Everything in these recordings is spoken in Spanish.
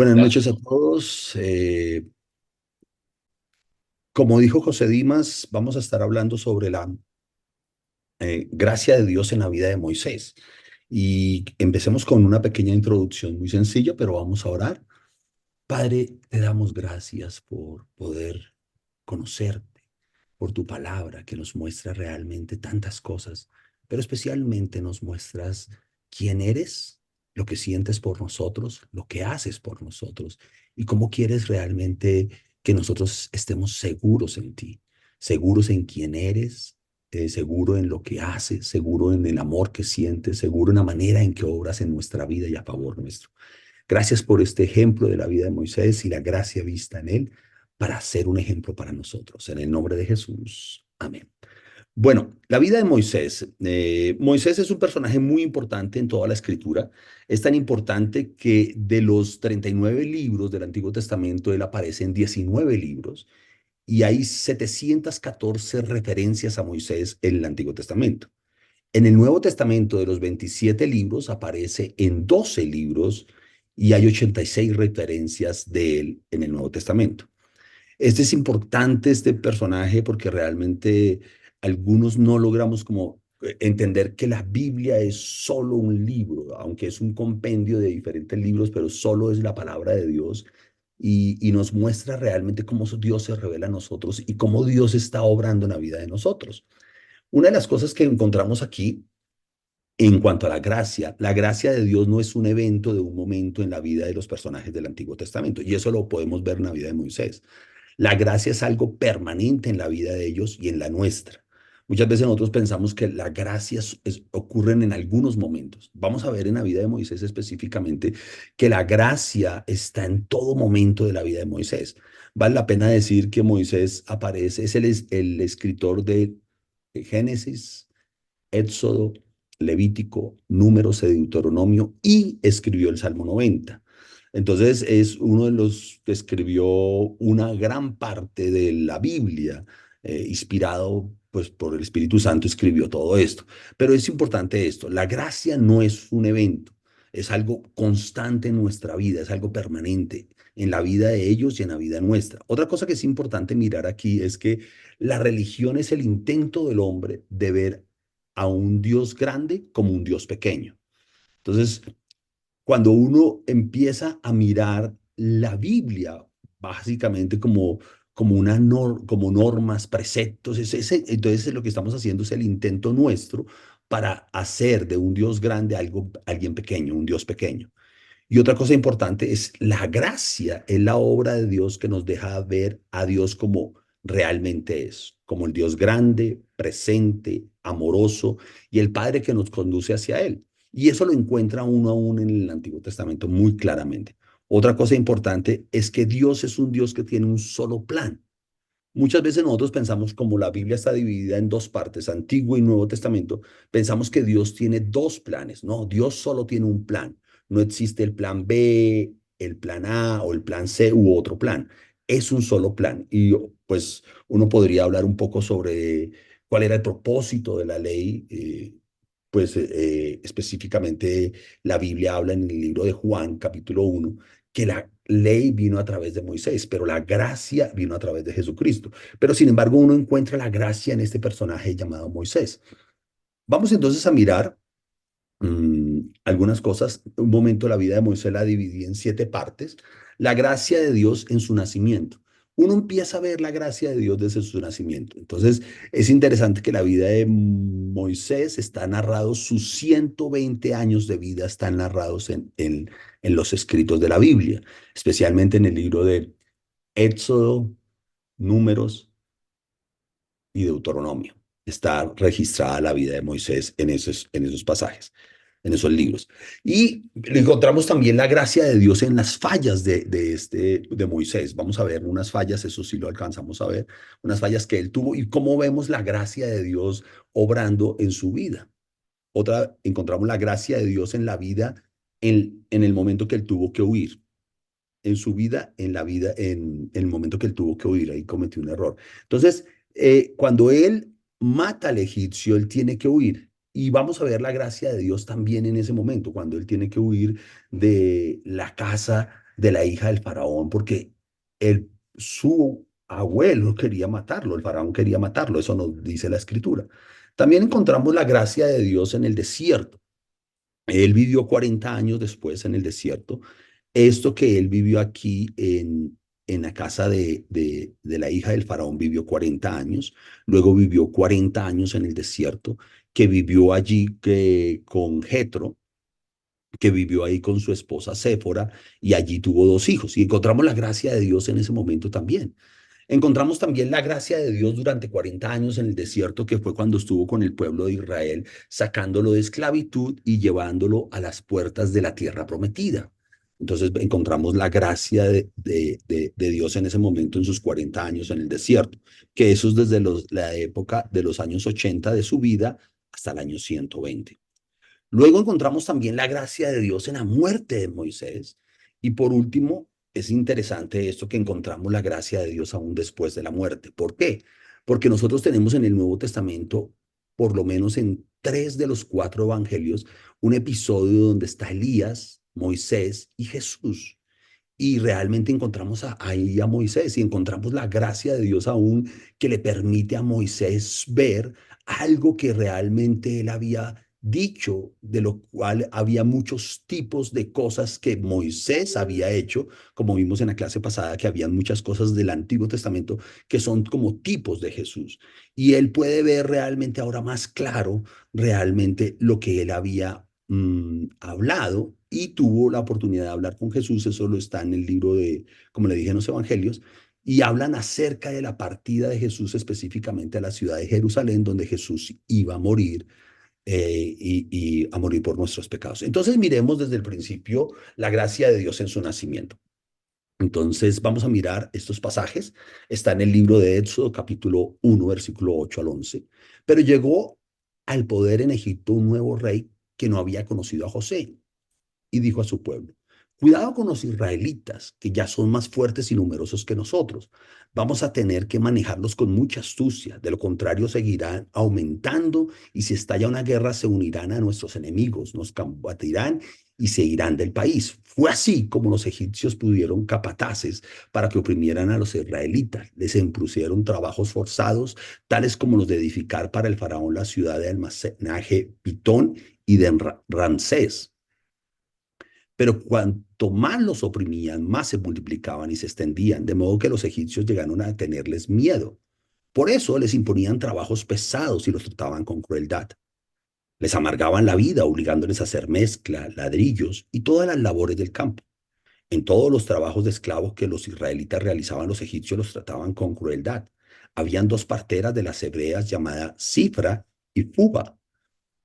Buenas noches a todos. Como dijo José Dimas, vamos a estar hablando sobre la gracia de Dios en la vida de Moisés. Y empecemos con una pequeña introducción muy sencilla, pero vamos a orar. Padre, te damos gracias por poder conocerte, por tu palabra que nos muestra realmente tantas cosas, pero especialmente nos muestras quién eres, lo que sientes por nosotros, lo que haces por nosotros y cómo quieres realmente que nosotros estemos seguros en ti, seguros en quién eres, seguro en lo que haces, seguro en el amor que sientes, seguro en la manera en que obras en nuestra vida y a favor nuestro. Gracias por este ejemplo de la vida de Moisés y la gracia vista en él para ser un ejemplo para nosotros. En el nombre de Jesús. Amén. Bueno, la vida de Moisés. Moisés es un personaje muy importante en toda la escritura. Es tan importante que de los 39 libros del Antiguo Testamento, él aparece en 19 libros y hay 714 referencias a Moisés en el Antiguo Testamento. En el Nuevo Testamento, de los 27 libros, aparece en 12 libros y hay 86 referencias de él en el Nuevo Testamento. Este es importante, este personaje, porque realmente algunos no logramos como entender que la Biblia es solo un libro, aunque es un compendio de diferentes libros, pero solo es la palabra de Dios y nos muestra realmente cómo Dios se revela a nosotros y cómo Dios está obrando en la vida de nosotros. Una de las cosas que encontramos aquí en cuanto a la gracia de Dios no es un evento de un momento en la vida de los personajes del Antiguo Testamento, y eso lo podemos ver en la vida de Moisés. La gracia es algo permanente en la vida de ellos y en la nuestra. Muchas veces nosotros pensamos que la gracia ocurren en algunos momentos. Vamos a ver en la vida de Moisés específicamente que la gracia está en todo momento de la vida de Moisés. Vale la pena decir que Moisés aparece, el escritor de Génesis, Éxodo, Levítico, Números, Deuteronomio y escribió el Salmo 90. Entonces es uno de los que escribió una gran parte de la Biblia, inspirado pues por el Espíritu Santo, escribió todo esto. Pero es importante esto, la gracia no es un evento, es algo constante en nuestra vida, es algo permanente en la vida de ellos y en la vida nuestra. Otra cosa que es importante mirar aquí es que la religión es el intento del hombre de ver a un Dios grande como un Dios pequeño. Entonces, cuando uno empieza a mirar la Biblia, básicamente como normas, preceptos, entonces lo que estamos haciendo es el intento nuestro para hacer de un Dios grande alguien pequeño, un Dios pequeño. Y otra cosa importante es la gracia, es la obra de Dios que nos deja ver a Dios como realmente es, como el Dios grande, presente, amoroso y el Padre que nos conduce hacia Él. Y eso lo encuentra uno aún en el Antiguo Testamento muy claramente. Otra cosa importante es que Dios es un Dios que tiene un solo plan. Muchas veces nosotros pensamos, como la Biblia está dividida en dos partes, Antiguo y Nuevo Testamento, pensamos que Dios tiene dos planes. No, Dios solo tiene un plan. No existe el plan B, el plan A o el plan C u otro plan. Es un solo plan. Y pues uno podría hablar un poco sobre cuál era el propósito de la ley. Específicamente la Biblia habla en el libro de Juan, capítulo 1, que la ley vino a través de Moisés, pero la gracia vino a través de Jesucristo. Pero sin embargo, uno encuentra la gracia en este personaje llamado Moisés. Vamos entonces a mirar algunas cosas. Un momento la vida de Moisés la dividí en 7 partes. La gracia de Dios en su nacimiento. Uno empieza a ver la gracia de Dios desde su nacimiento. Entonces, es interesante que la vida de Moisés está narrado, sus 120 años de vida están narrados en los escritos de la Biblia, especialmente en el libro de Éxodo, Números y Deuteronomio. Está registrada la vida de Moisés en esos pasajes, en esos libros. Y encontramos también la gracia de Dios en las fallas de Moisés. Vamos a ver unas fallas, eso sí lo alcanzamos a ver, unas fallas que él tuvo y cómo vemos la gracia de Dios obrando en su vida. Otra, encontramos la gracia de Dios en la vida, en el momento que él tuvo que huir. En su vida, en la vida, en el momento que él tuvo que huir, ahí cometió un error. Entonces, cuando él mata al egipcio, él tiene que huir. Y vamos a ver la gracia de Dios también en ese momento, cuando él tiene que huir de la casa de la hija del faraón, porque su abuelo quería matarlo, el faraón quería matarlo, eso nos dice la escritura. También encontramos la gracia de Dios en el desierto. Él vivió 40 años después en el desierto. Esto que él vivió aquí en la casa de la hija del faraón vivió 40 años, luego vivió 40 años en el desierto, que vivió allí con Jetro, que vivió ahí con su esposa Séfora, y allí tuvo dos hijos. Y encontramos la gracia de Dios en ese momento también. Encontramos también la gracia de Dios durante 40 años en el desierto, que fue cuando estuvo con el pueblo de Israel, sacándolo de esclavitud y llevándolo a las puertas de la tierra prometida. Entonces encontramos la gracia de Dios en ese momento, en sus 40 años en el desierto, que eso es desde la época de los años 80 de su vida hasta el año 120. Luego encontramos también la gracia de Dios en la muerte de Moisés. Y por último, es interesante esto que encontramos la gracia de Dios aún después de la muerte. ¿Por qué? Porque nosotros tenemos en el Nuevo Testamento, por lo menos en 3 de los 4 evangelios, un episodio donde está Elías, Moisés y Jesús. Y realmente encontramos ahí a Moisés y encontramos la gracia de Dios aún que le permite a Moisés ver algo que realmente él había dicho, de lo cual había muchos tipos de cosas que Moisés había hecho, como vimos en la clase pasada, que habían muchas cosas del Antiguo Testamento que son como tipos de Jesús. Y él puede ver realmente ahora más claro realmente lo que él había hablado y tuvo la oportunidad de hablar con Jesús. Eso lo está en el libro de, como le dije, en los evangelios, y hablan acerca de la partida de Jesús específicamente a la ciudad de Jerusalén, donde Jesús iba a morir y a morir por nuestros pecados. Entonces miremos desde el principio la gracia de Dios en su nacimiento. Entonces vamos a mirar estos pasajes. Está en el libro de Éxodo, capítulo 1, versículo 8 al 11. Pero llegó al poder en Egipto un nuevo rey que no había conocido a José y dijo a su pueblo: cuidado con los israelitas, que ya son más fuertes y numerosos que nosotros. Vamos a tener que manejarlos con mucha astucia, de lo contrario seguirán aumentando y si estalla una guerra se unirán a nuestros enemigos, nos combatirán y se irán del país. Fue así como los egipcios pudieron capataces para que oprimieran a los israelitas. Les impusieron trabajos forzados, tales como los de edificar para el faraón la ciudad de almacenaje Pitón y de Ramsés. Pero cuanto más los oprimían, más se multiplicaban y se extendían, de modo que los egipcios llegaron a tenerles miedo. Por eso les imponían trabajos pesados y los trataban con crueldad. Les amargaban la vida, obligándoles a hacer mezcla, ladrillos y todas las labores del campo. En todos los trabajos de esclavos que los israelitas realizaban, los egipcios los trataban con crueldad. Habían 2 parteras de las hebreas llamadas Cifra y Fuba,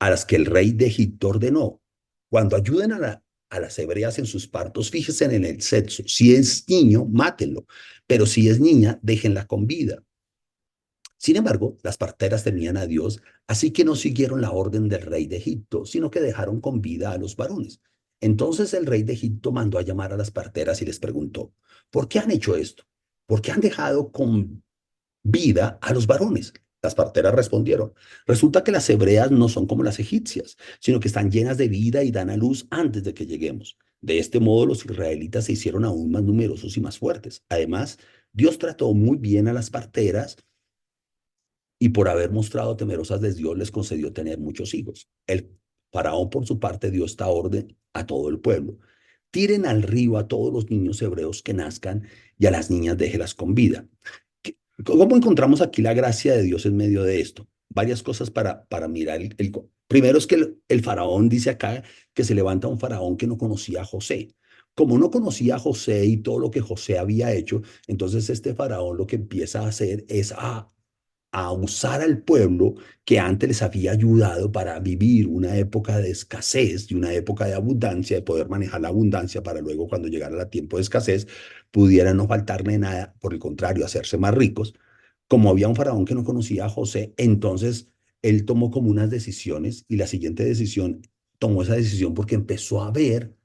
a las que el rey de Egipto ordenó: cuando ayuden a las hebreas en sus partos, fíjense en el sexo. Si es niño, mátenlo, pero si es niña, déjenla con vida. Sin embargo, las parteras temían a Dios, así que no siguieron la orden del rey de Egipto, sino que dejaron con vida a los varones. Entonces el rey de Egipto mandó a llamar a las parteras y les preguntó: ¿por qué han hecho esto? ¿Por qué han dejado con vida a los varones? Las parteras respondieron: resulta que las hebreas no son como las egipcias, sino que están llenas de vida y dan a luz antes de que lleguemos. De este modo los israelitas se hicieron aún más numerosos y más fuertes. Además, Dios trató muy bien a las parteras y por haber mostrado temerosas de Dios les concedió tener muchos hijos. El faraón por su parte dio esta orden a todo el pueblo: tiren al río a todos los niños hebreos que nazcan y a las niñas déjelas con vida. ¿Cómo encontramos aquí la gracia de Dios en medio de esto? Varias cosas para mirar. Primero es que el faraón dice acá que se levanta un faraón que no conocía a José. Como no conocía a José y todo lo que José había hecho, entonces este faraón lo que empieza a hacer es a usar al pueblo que antes les había ayudado para vivir una época de escasez y una época de abundancia, de poder manejar la abundancia para luego cuando llegara el tiempo de escasez pudiera no faltarle nada, por el contrario, hacerse más ricos. Como había un faraón que no conocía a José, entonces él tomó como unas decisiones y la siguiente decisión, tomó esa decisión porque empezó a ver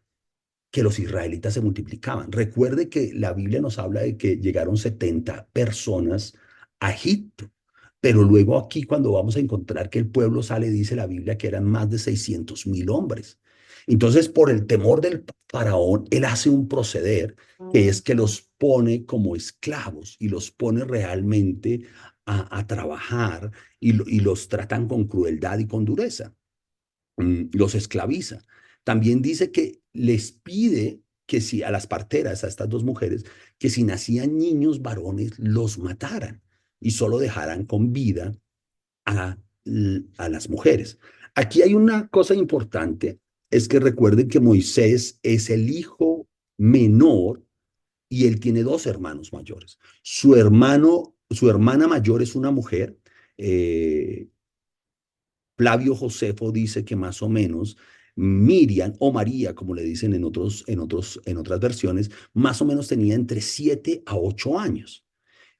que los israelitas se multiplicaban. Recuerde que la Biblia nos habla de que llegaron 70 personas a Egipto, pero luego aquí cuando vamos a encontrar que el pueblo sale, dice la Biblia que eran más de 600.000 hombres. Entonces, por el temor del faraón, él hace un proceder que es que los pone como esclavos y los pone realmente a trabajar y los tratan con crueldad y con dureza, los esclaviza. También dice que les pide que si a las parteras, a estas dos mujeres, que si nacían niños varones, los mataran y solo dejaran con vida a, a las mujeres. Aquí hay una cosa importante, es que recuerden que Moisés es el hijo menor y él tiene dos hermanos mayores. Su hermana mayor es una mujer. eh, Flavio Josefo dice que más o menos Miriam o María, como le dicen en otras versiones, más o menos tenía entre 7 a 8 años.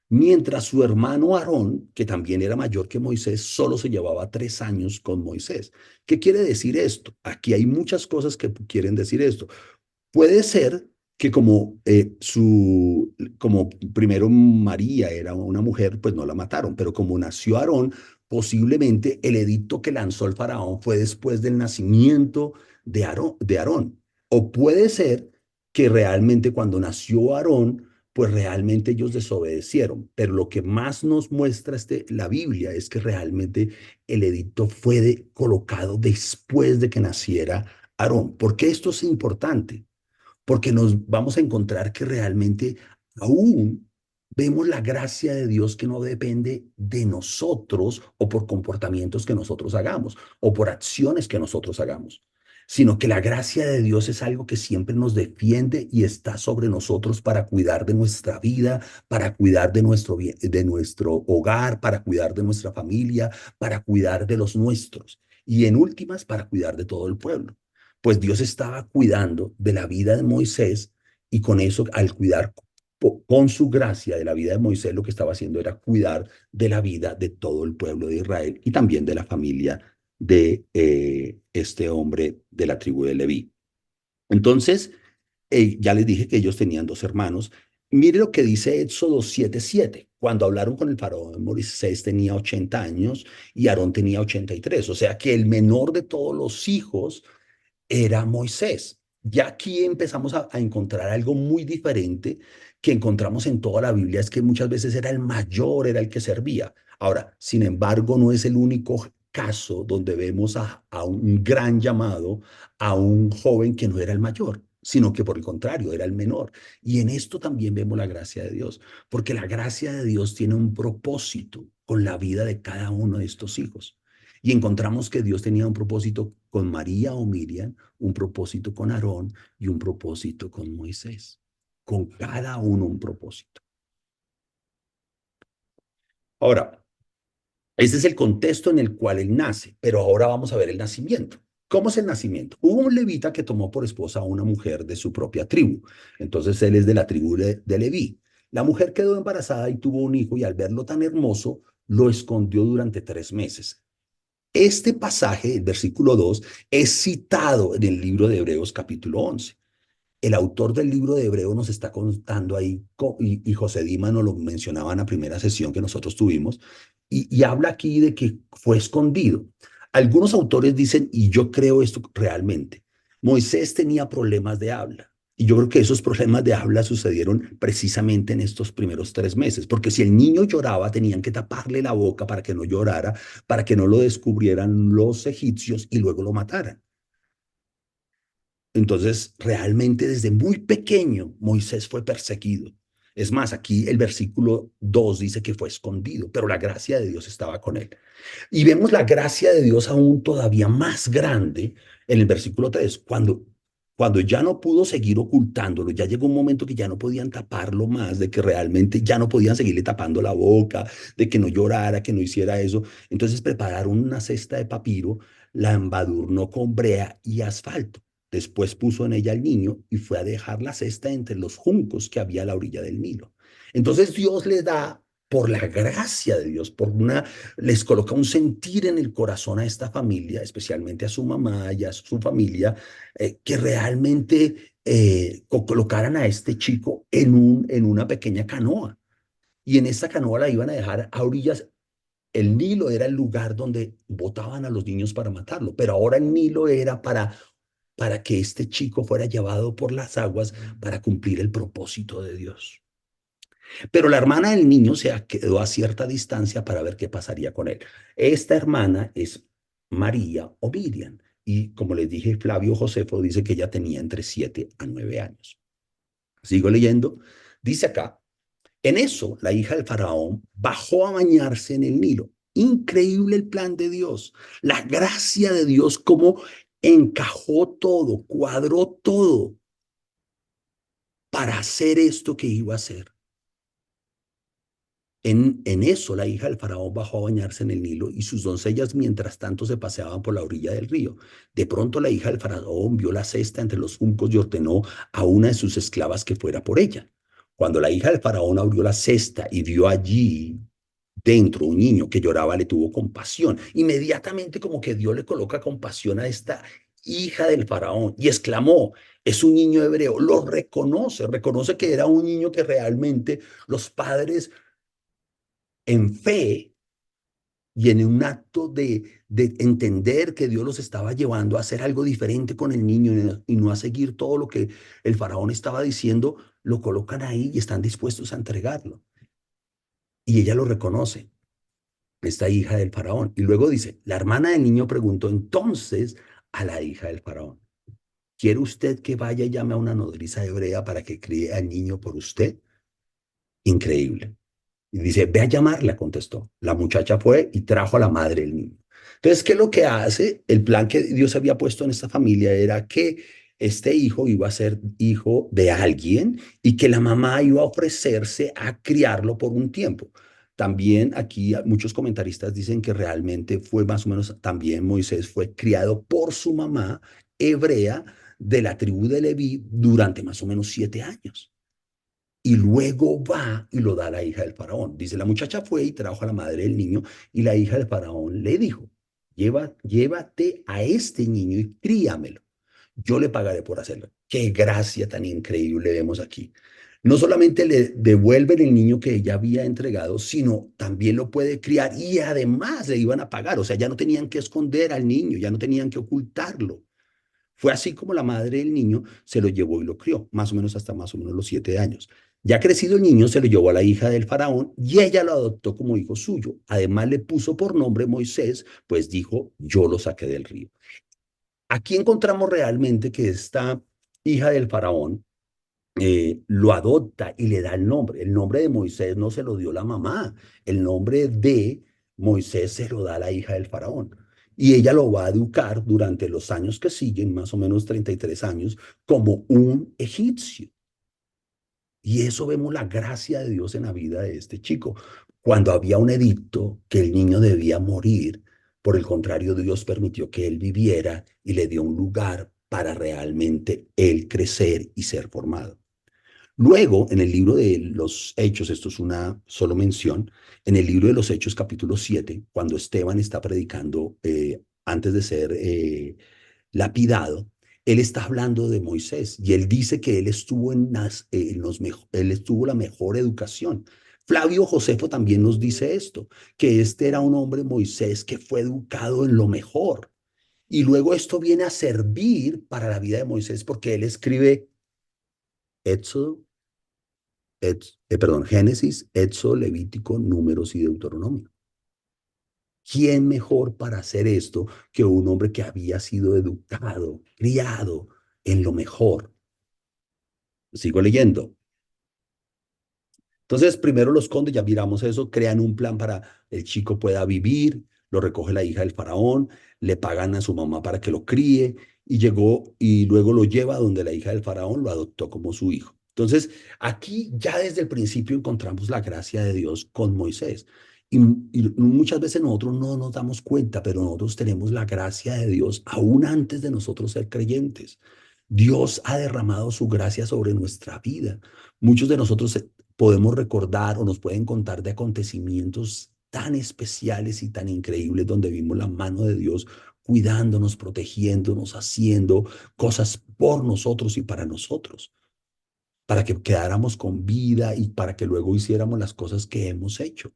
Mientras su hermano Aarón, que también era mayor que Moisés, solo se llevaba 3 años con Moisés. ¿Qué quiere decir esto? Aquí hay muchas cosas que quieren decir esto. Puede ser que como primero María era una mujer, pues no la mataron, pero como nació Aarón, posiblemente el edicto que lanzó el faraón fue después del nacimiento de Aarón. O puede ser que realmente cuando nació Aarón, pues realmente ellos desobedecieron. Pero lo que más nos muestra la Biblia es que realmente el edicto fue colocado después de que naciera Aarón. ¿Por qué esto es importante? Porque nos vamos a encontrar que realmente aún vemos la gracia de Dios que no depende de nosotros o por comportamientos que nosotros hagamos o por acciones que nosotros hagamos, sino que la gracia de Dios es algo que siempre nos defiende y está sobre nosotros para cuidar de nuestra vida, para cuidar de nuestro hogar, para cuidar de nuestra familia, para cuidar de los nuestros y en últimas para cuidar de todo el pueblo. Pues Dios estaba cuidando de la vida de Moisés y con eso, al cuidar con su gracia de la vida de Moisés, lo que estaba haciendo era cuidar de la vida de todo el pueblo de Israel y también de la familia de este hombre de la tribu de Leví. Entonces, ya les dije que ellos tenían dos hermanos. Mire lo que dice Éxodo 7:7. Cuando hablaron con el faraón, Moisés tenía 80 años y Aarón tenía 83. O sea que el menor de todos los hijos era Moisés. Ya aquí empezamos a encontrar algo muy diferente que encontramos en toda la Biblia, es que muchas veces era el mayor, era el que servía. Ahora, sin embargo, no es el único caso donde vemos a un gran llamado a un joven que no era el mayor, sino que por el contrario, era el menor. Y en esto también vemos la gracia de Dios, porque la gracia de Dios tiene un propósito con la vida de cada uno de estos hijos. Y encontramos que Dios tenía un propósito con María o Miriam, un propósito con Aarón y un propósito con Moisés. Con cada uno un propósito. Ahora, este es el contexto en el cual él nace, pero ahora vamos a ver el nacimiento. ¿Cómo es el nacimiento? Hubo un levita que tomó por esposa a una mujer de su propia tribu. Entonces él es de la tribu de Leví. La mujer quedó embarazada y tuvo un hijo y al verlo tan hermoso, lo escondió durante 3 meses. Este pasaje, el versículo 2, es citado en el libro de Hebreos capítulo 11. El autor del libro de Hebreos nos está contando ahí, y José Dima nos lo mencionaba en la primera sesión que nosotros tuvimos, y habla aquí de que fue escondido. Algunos autores dicen, y yo creo esto realmente, Moisés tenía problemas de habla. Y yo creo que esos problemas de habla sucedieron precisamente en estos primeros 3 meses, porque si el niño lloraba, tenían que taparle la boca para que no llorara, para que no lo descubrieran los egipcios y luego lo mataran. Entonces, realmente desde muy pequeño Moisés fue perseguido. Es más, aquí el versículo 2 dice que fue escondido, pero la gracia de Dios estaba con él. Y vemos la gracia de Dios aún todavía más grande en el versículo 3 cuando ya no pudo seguir ocultándolo, ya llegó un momento que ya no podían taparlo más, de que realmente ya no podían seguirle tapando la boca, de que no llorara, que no hiciera eso. Entonces prepararon una cesta de papiro, la embadurnó con brea y asfalto. Después puso en ella al niño y fue a dejar la cesta entre los juncos que había a la orilla del Nilo. Entonces Dios le da, por la gracia de Dios, les coloca un sentir en el corazón a esta familia, especialmente a su mamá y a su familia, que realmente colocaran a este chico en una pequeña canoa. Y en esta canoa la iban a dejar a orillas. El Nilo era el lugar donde botaban a los niños para matarlo, pero ahora el Nilo era para para que este chico fuera llevado por las aguas para cumplir el propósito de Dios. Pero la hermana del niño se quedó a cierta distancia para ver qué pasaría con él. Esta hermana es María o Miriam. Y como les dije, Flavio Josefo dice que ella tenía entre 7 a 9 años. Sigo leyendo. Dice acá, en eso la hija del faraón bajó a bañarse en el Nilo. Increíble el plan de Dios. La gracia de Dios, cómo encajó todo, cuadró todo para hacer esto que iba a hacer. En eso la hija del faraón bajó a bañarse en el Nilo y sus doncellas mientras tanto se paseaban por la orilla del río. De pronto la hija del faraón vio la cesta entre los juncos y ordenó a una de sus esclavas que fuera por ella. Cuando la hija del faraón abrió la cesta y vio allí dentro un niño que lloraba, le tuvo compasión. Inmediatamente como que Dios le coloca compasión a esta hija del faraón y exclamó, es un niño hebreo, lo reconoce, reconoce que era un niño que realmente los padres en fe y en un acto de entender que Dios los estaba llevando a hacer algo diferente con el niño y no a seguir todo lo que el faraón estaba diciendo, lo colocan ahí y están dispuestos a entregarlo. Y ella lo reconoce, esta hija del faraón. Y luego dice, la hermana del niño preguntó entonces a la hija del faraón, ¿quiere usted que vaya y llame a una nodriza hebrea para que críe al niño por usted? Increíble. Y dice, ve a llamarla, contestó. La muchacha fue y trajo a la madre del niño. Entonces, ¿qué es lo que hace? El plan que Dios había puesto en esta familia era que este hijo iba a ser hijo de alguien y que la mamá iba a ofrecerse a criarlo por un tiempo. También aquí muchos comentaristas dicen que realmente fue más o menos, también Moisés fue criado por su mamá hebrea de la tribu de Leví durante más o menos 7 años y luego va y lo da a la hija del faraón. Dice, la muchacha fue y trajo a la madre del niño y la hija del faraón le dijo, llévate a este niño y críamelo. Yo le pagaré por hacerlo. Qué gracia tan increíble vemos aquí. No solamente le devuelven el niño que ella había entregado, sino también lo puede criar y además le iban a pagar. O sea, ya no tenían que esconder al niño, ya no tenían que ocultarlo. Fue así como la madre del niño se lo llevó y lo crió, más o menos hasta más o menos los 7 años. Ya crecido el niño, se lo llevó a la hija del faraón y ella lo adoptó como hijo suyo. Además le puso por nombre Moisés, pues dijo, yo lo saqué del río. Aquí encontramos realmente que esta hija del faraón lo adopta y le da el nombre. El nombre de Moisés no se lo dio la mamá, el nombre de Moisés se lo da la hija del faraón. Y ella lo va a educar durante los años que siguen, más o menos 33 años, como un egipcio. Y eso vemos la gracia de Dios en la vida de este chico. Cuando había un edicto que el niño debía morir, por el contrario, Dios permitió que él viviera y le dio un lugar para realmente él crecer y ser formado. Luego, en el libro de los Hechos, esto es una solo mención, en el libro de los Hechos capítulo 7, cuando Esteban está predicando antes de ser lapidado, él está hablando de Moisés y él dice que él estuvo él estuvo la mejor educación. Flavio Josefo también nos dice esto, que este era un hombre Moisés que fue educado en lo mejor. Y luego esto viene a servir para la vida de Moisés porque él escribe Éxodo, Génesis, Éxodo, Levítico, Números y Deuteronomio. ¿Quién mejor para hacer esto que un hombre que había sido educado, criado en lo mejor? Sigo leyendo. Entonces, primero los condes, ya miramos eso, crean un plan para el chico pueda vivir, lo recoge la hija del faraón, le pagan a su mamá para que lo críe y llegó y luego lo lleva a donde la hija del faraón lo adoptó como su hijo. Entonces, aquí ya desde el principio encontramos la gracia de Dios con Moisés. Y muchas veces nosotros no nos damos cuenta, pero nosotros tenemos la gracia de Dios aún antes de nosotros ser creyentes. Dios ha derramado su gracia sobre nuestra vida. Muchos de nosotros podemos recordar o nos pueden contar de acontecimientos tan especiales y tan increíbles donde vimos la mano de Dios cuidándonos, protegiéndonos, haciendo cosas por nosotros y para nosotros, para que quedáramos con vida y para que luego hiciéramos las cosas que hemos hecho.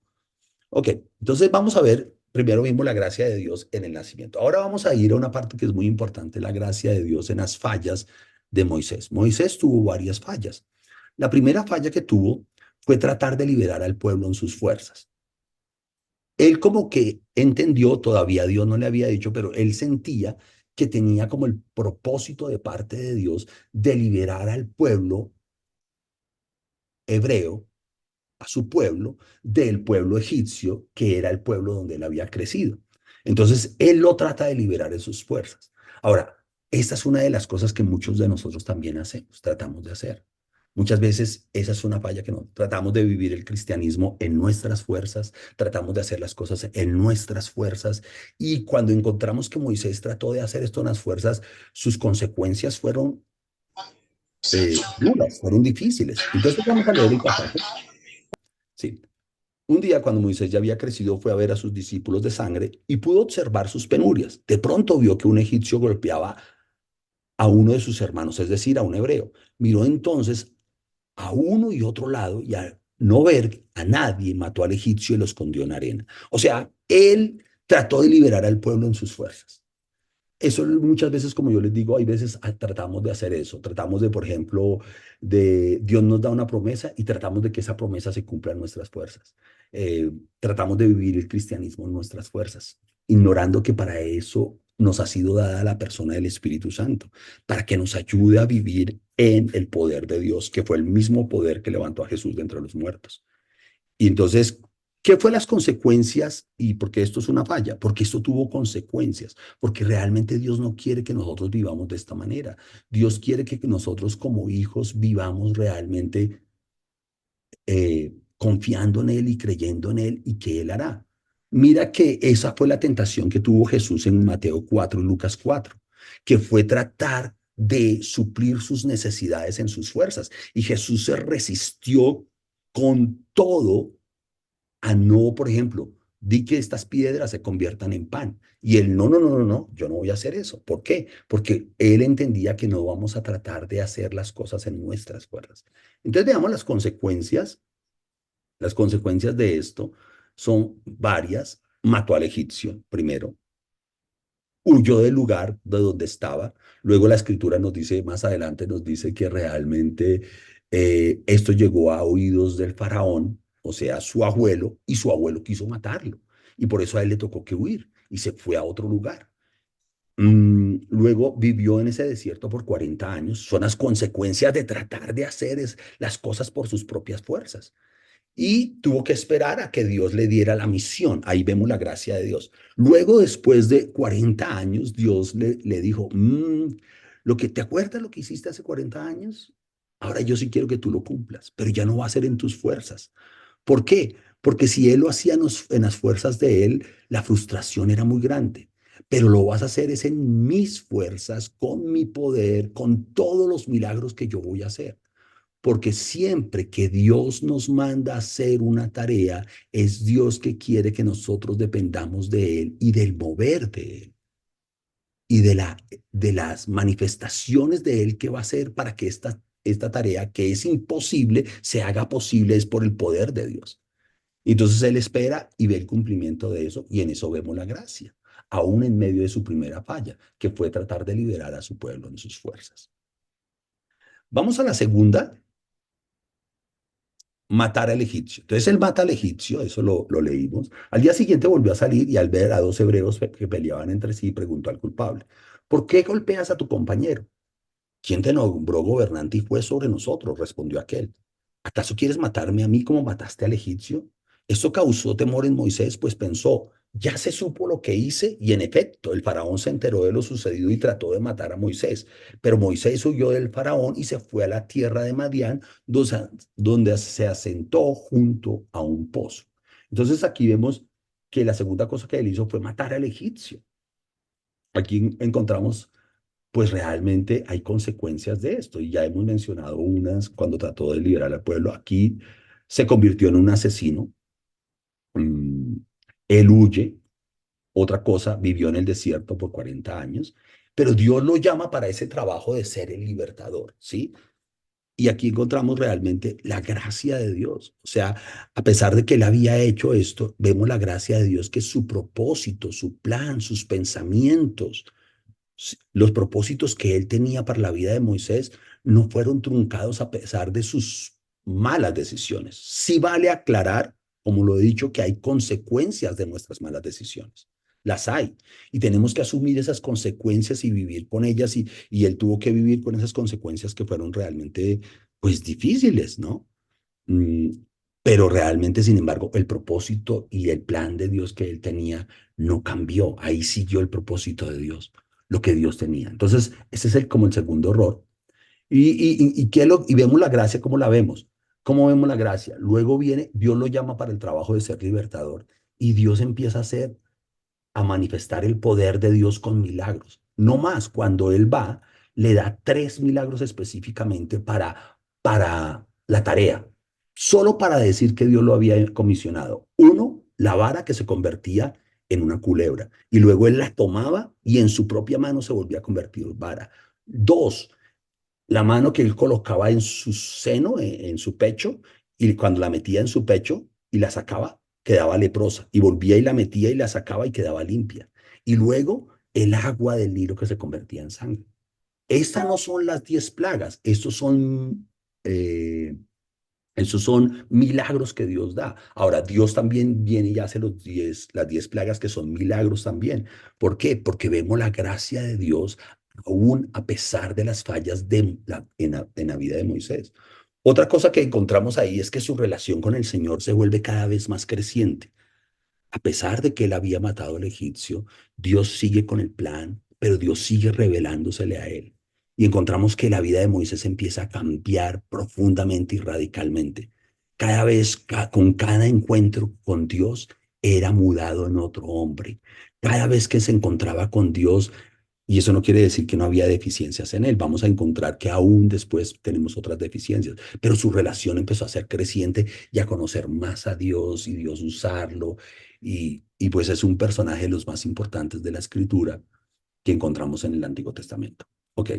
Ok, entonces vamos a ver primero vimos la gracia de Dios en el nacimiento. Ahora vamos a ir a una parte que es muy importante, la gracia de Dios en las fallas de Moisés. Moisés tuvo varias fallas. La primera falla que tuvo fue tratar de liberar al pueblo en sus fuerzas. Él como que entendió, todavía Dios no le había dicho, pero él sentía que tenía como el propósito de parte de Dios de liberar al pueblo hebreo, a su pueblo, del pueblo egipcio, que era el pueblo donde él había crecido. Entonces, él lo trata de liberar en sus fuerzas. Ahora, esta es una de las cosas que muchos de nosotros también hacemos, tratamos de hacer. Muchas veces esa es una falla que no. Tratamos de vivir el cristianismo en nuestras fuerzas, tratamos de hacer las cosas en nuestras fuerzas, y cuando encontramos que Moisés trató de hacer esto en las fuerzas, sus consecuencias fueron duras, fueron difíciles. Entonces vamos a leer el pasaje. Sí. Un día, cuando Moisés ya había crecido, fue a ver a sus discípulos de sangre y pudo observar sus penurias. De pronto vio que un egipcio golpeaba a uno de sus hermanos, es decir, a un hebreo. Miró entonces a uno y otro lado, y al no ver a nadie, mató al egipcio y lo escondió en arena. O sea, él trató de liberar al pueblo en sus fuerzas. Eso muchas veces, como yo les digo, hay veces tratamos de hacer eso. Tratamos de, por ejemplo, de Dios nos da una promesa y tratamos de que esa promesa se cumpla en nuestras fuerzas. Tratamos de vivir el cristianismo en nuestras fuerzas, ignorando que para eso nos ha sido dada la persona del Espíritu Santo, para que nos ayude a vivir en el poder de Dios, que fue el mismo poder que levantó a Jesús de entre los muertos. Y entonces, ¿qué fue las consecuencias? Y porque esto es una falla, porque esto tuvo consecuencias, porque realmente Dios no quiere que nosotros vivamos de esta manera. Dios quiere que nosotros como hijos vivamos realmente confiando en Él y creyendo en Él y que Él hará. Mira que esa fue la tentación que tuvo Jesús en Mateo 4 y Lucas 4, que fue tratar de suplir sus necesidades en sus fuerzas. Y Jesús se resistió con todo a no, por ejemplo, di que estas piedras se conviertan en pan. Y él, no, no, no, no, no, yo no voy a hacer eso. ¿Por qué? Porque él entendía que no vamos a tratar de hacer las cosas en nuestras fuerzas. Entonces veamos las consecuencias. Las consecuencias de esto son varias. Mató al egipcio primero, huyó del lugar de donde estaba. Luego la escritura nos dice, más adelante nos dice que realmente esto llegó a oídos del faraón, o sea, su abuelo, y su abuelo quiso matarlo. Y por eso a él le tocó que huir y se fue a otro lugar. Luego vivió en ese desierto por 40 años. Son las consecuencias de tratar de hacer las cosas por sus propias fuerzas, y tuvo que esperar a que Dios le diera la misión. Ahí vemos la gracia de Dios. Luego, después de 40 años, Dios le dijo, lo que te acuerdas lo que hiciste hace 40 años, ahora yo sí quiero que tú lo cumplas, pero ya no va a ser en tus fuerzas. ¿Por qué? Porque si él lo hacía en las fuerzas de él, la frustración era muy grande. Pero lo vas a hacer es en mis fuerzas, con mi poder, con todos los milagros que yo voy a hacer. Porque siempre que Dios nos manda a hacer una tarea, es Dios que quiere que nosotros dependamos de Él y del mover de Él y de las manifestaciones de Él que va a hacer para que esta tarea que es imposible se haga posible, es por el poder de Dios. Entonces Él espera y ve el cumplimiento de eso, y en eso vemos la gracia, aún en medio de su primera falla, que fue tratar de liberar a su pueblo en sus fuerzas. Vamos a la segunda, matar al egipcio. Entonces él mata al egipcio, eso lo leímos. Al día siguiente volvió a salir y al ver a dos hebreos que peleaban entre sí, preguntó al culpable, ¿por qué golpeas a tu compañero? ¿Quién te nombró gobernante y juez sobre nosotros? Respondió aquel. ¿Acaso quieres matarme a mí como mataste al egipcio? Esto causó temor en Moisés, pues pensó, ya se supo lo que hice, y en efecto, el faraón se enteró de lo sucedido y trató de matar a Moisés. Pero Moisés huyó del faraón y se fue a la tierra de Madián, donde se asentó junto a un pozo. Entonces aquí vemos que la segunda cosa que él hizo fue matar al egipcio. Aquí encontramos, pues realmente hay consecuencias de esto, y ya hemos mencionado unas cuando trató de liberar al pueblo. Aquí se convirtió en un asesino. Mm, Él huye. Otra cosa, vivió en el desierto por 40 años, pero Dios lo llama para ese trabajo de ser el libertador, ¿sí? Y aquí encontramos realmente la gracia de Dios. O sea, a pesar de que él había hecho esto, vemos la gracia de Dios, que su propósito, su plan, sus pensamientos, los propósitos que él tenía para la vida de Moisés no fueron truncados a pesar de sus malas decisiones. Sí vale aclarar, como lo he dicho, que hay consecuencias de nuestras malas decisiones. Las hay. Y tenemos que asumir esas consecuencias y vivir con ellas. Y él tuvo que vivir con esas consecuencias que fueron realmente, pues, difíciles, ¿no? Mm, pero realmente, sin embargo, el propósito y el plan de Dios que él tenía no cambió. Ahí siguió el propósito de Dios, lo que Dios tenía. Entonces, ese es como el segundo error. Y vemos la gracia, ¿cómo la vemos? ¿Cómo vemos la gracia? Luego viene, Dios lo llama para el trabajo de ser libertador y Dios empieza a manifestar el poder de Dios con milagros. No más, cuando él va, le da 3 milagros específicamente para la tarea, solo para decir que Dios lo había comisionado. Uno, la vara que se convertía en una culebra y luego él la tomaba y en su propia mano se volvía a convertir en vara. Dos, la mano que él colocaba en su seno, en su pecho, y cuando la metía en su pecho y la sacaba, quedaba leprosa, y volvía y la metía y la sacaba y quedaba limpia. Y luego el agua del Nilo que se convertía en sangre. Estas no son las 10 plagas, eh, estos son milagros que Dios da. Ahora, Dios también viene y hace las 10 plagas que son milagros también. ¿Por qué? Porque vemos la gracia de Dios aún a pesar de las fallas en la vida de Moisés. Otra cosa que encontramos ahí es que su relación con el Señor se vuelve cada vez más creciente. A pesar de que él había matado al egipcio, Dios sigue con el plan, pero Dios sigue revelándosele a él. Y encontramos que la vida de Moisés empieza a cambiar profundamente y radicalmente. Cada vez, con cada encuentro con Dios, era mudado en otro hombre. Cada vez que se encontraba con Dios, y eso no quiere decir que no había deficiencias en él. Vamos a encontrar que aún después tenemos otras deficiencias, pero su relación empezó a ser creciente y a conocer más a Dios y Dios usarlo. Y pues es un personaje de los más importantes de la escritura que encontramos en el Antiguo Testamento. Ok.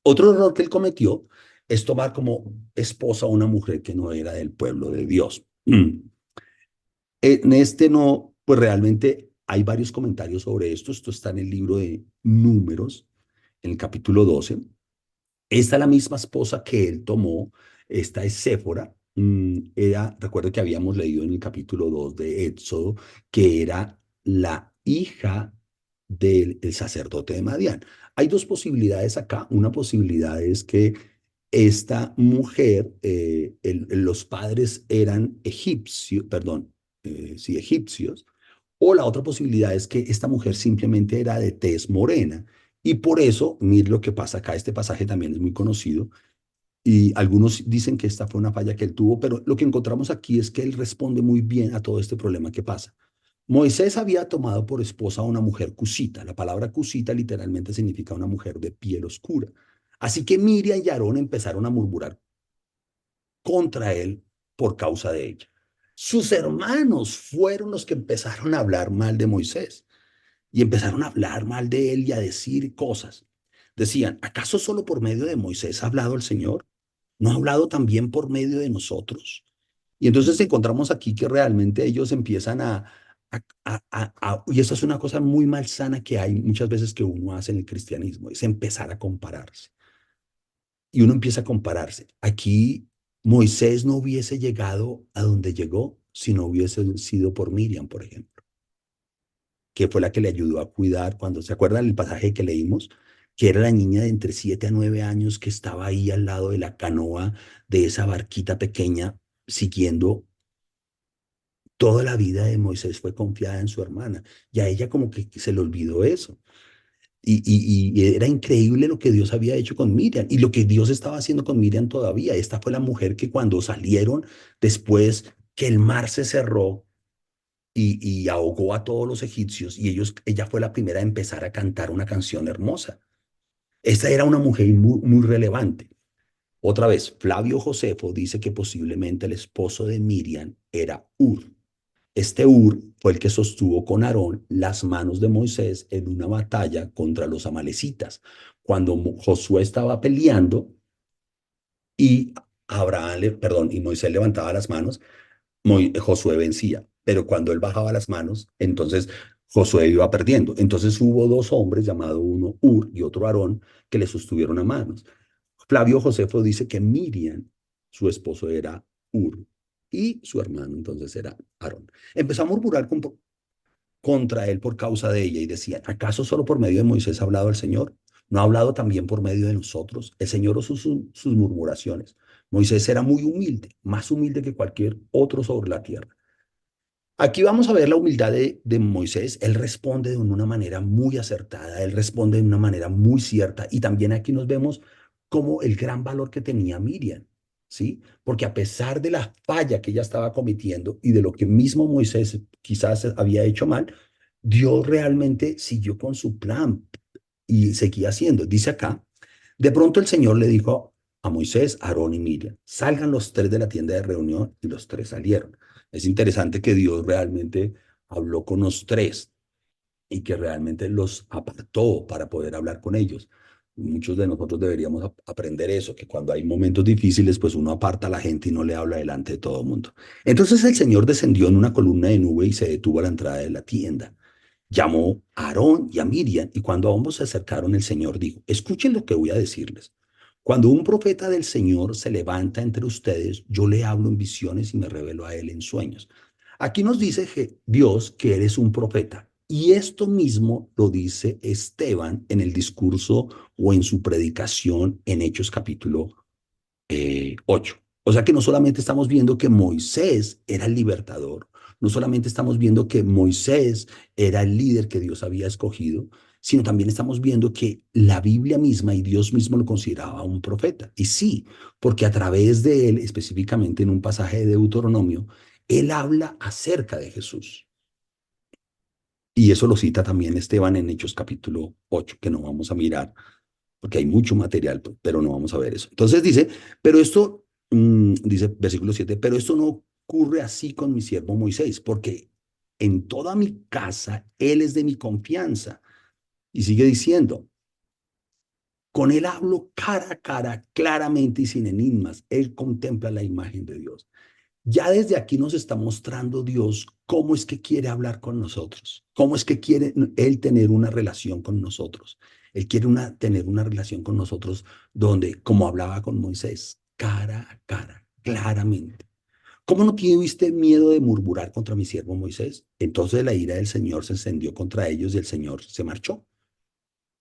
Otro error que él cometió es tomar como esposa a una mujer que no era del pueblo de Dios. En este no, pues realmente hay varios comentarios sobre esto. Esto está en el libro de Números, en el capítulo 12. Esta es la misma esposa que él tomó, esta es Séfora. Recuerdo que habíamos leído en el capítulo 2 de Éxodo que era la hija del sacerdote de Madián. Hay dos posibilidades acá. Una posibilidad es que esta mujer, los padres eran egipcios, perdón, sí, egipcios, o la otra posibilidad es que esta mujer simplemente era de tez morena. Y por eso, mire lo que pasa acá, este pasaje también es muy conocido y algunos dicen que esta fue una falla que él tuvo, pero lo que encontramos aquí es que él responde muy bien a todo este problema que pasa. Moisés había tomado por esposa a una mujer cusita. La palabra cusita literalmente significa una mujer de piel oscura. Así que Miriam y Aarón empezaron a murmurar contra él por causa de ella. Sus hermanos fueron los que empezaron a hablar mal de Moisés y empezaron a hablar mal de él y a decir cosas. Decían, ¿acaso solo por medio de Moisés ha hablado el Señor? ¿No ha hablado también por medio de nosotros? Y entonces encontramos aquí que realmente ellos empiezan y eso es una cosa muy malsana que hay muchas veces que uno hace en el cristianismo, es empezar a compararse. Y uno empieza a compararse. Aquí Moisés no hubiese llegado a donde llegó si no hubiese sido por Miriam, por ejemplo, que fue la que le ayudó a cuidar cuando, ¿se acuerdan el pasaje que leímos? Que era la niña de entre 7 a 9 años que estaba ahí al lado de la canoa de esa barquita pequeña, siguiendo toda la vida de Moisés fue confiada en su hermana. Y a ella como que se le olvidó eso. Y era increíble lo que Dios había hecho con Miriam y lo que Dios estaba haciendo con Miriam todavía. Esta fue la mujer que cuando salieron después que el mar se cerró y ahogó a todos los egipcios y ella fue la primera a empezar a cantar una canción hermosa. Esta era una mujer muy, muy relevante. Otra vez, Flavio Josefo dice que posiblemente el esposo de Miriam era Ur. Este Ur fue el que sostuvo con Aarón las manos de Moisés en una batalla contra los amalecitas. Cuando Josué estaba peleando, y perdón, y Moisés levantaba las manos, Josué vencía. Pero cuando él bajaba las manos, entonces Josué iba perdiendo. Entonces hubo dos hombres, llamado uno Ur y otro Aarón, que le sostuvieron a manos. Flavio Josefo dice que Miriam, su esposo, era Ur y su hermano entonces era Aarón. Empezó a murmurar contra él por causa de ella y decían, ¿acaso solo por medio de Moisés ha hablado el Señor? ¿No ha hablado también por medio de nosotros? El Señor usó sus murmuraciones. Moisés era muy humilde, más humilde que cualquier otro sobre la tierra. Aquí vamos a ver la humildad de Moisés. Él responde de una manera muy acertada, él responde de una manera muy cierta. Y también aquí nos vemos como el gran valor que tenía Miriam, ¿sí? Porque a pesar de la falla que ella estaba cometiendo y de lo que mismo Moisés quizás había hecho mal, Dios realmente siguió con su plan y seguía haciendo. Dice acá, de pronto el Señor le dijo a Moisés, Aarón y Miriam, salgan los tres de la tienda de reunión y los tres salieron. Es interesante que Dios realmente habló con los tres y que realmente los apartó para poder hablar con ellos. Muchos de nosotros deberíamos aprender eso, que cuando hay momentos difíciles, pues uno aparta a la gente y no le habla delante de todo el mundo. Entonces el Señor descendió en una columna de nube y se detuvo a la entrada de la tienda. Llamó a Aarón y a Miriam, y cuando ambos se acercaron, el Señor dijo, escuchen lo que voy a decirles. Cuando un profeta del Señor se levanta entre ustedes, yo le hablo en visiones y me revelo a él en sueños. Aquí nos dice que Dios que eres un profeta. Y esto mismo lo dice Esteban en el discurso o en su predicación en Hechos capítulo 8. O sea que no solamente estamos viendo que Moisés era el libertador, no solamente estamos viendo que Moisés era el líder que Dios había escogido, sino también estamos viendo que la Biblia misma y Dios mismo lo consideraba un profeta. Y sí, porque a través de él, específicamente en un pasaje de Deuteronomio, él habla acerca de Jesús. Y eso lo cita también Esteban en Hechos capítulo 8, que no vamos a mirar porque hay mucho material, pero no vamos a ver eso. Entonces dice, pero esto, dice versículo 7, pero esto no ocurre así con mi siervo Moisés, porque en toda mi casa él es de mi confianza. Y sigue diciendo, con él hablo cara a cara, claramente y sin enigmas. Él contempla la imagen de Dios. Ya desde aquí nos está mostrando Dios cómo es que quiere hablar con nosotros, cómo es que quiere Él tener una relación con nosotros. Él quiere tener una relación con nosotros donde, como hablaba con Moisés, cara a cara, claramente. ¿Cómo no tuviste miedo de murmurar contra mi siervo Moisés? Entonces la ira del Señor se encendió contra ellos y el Señor se marchó.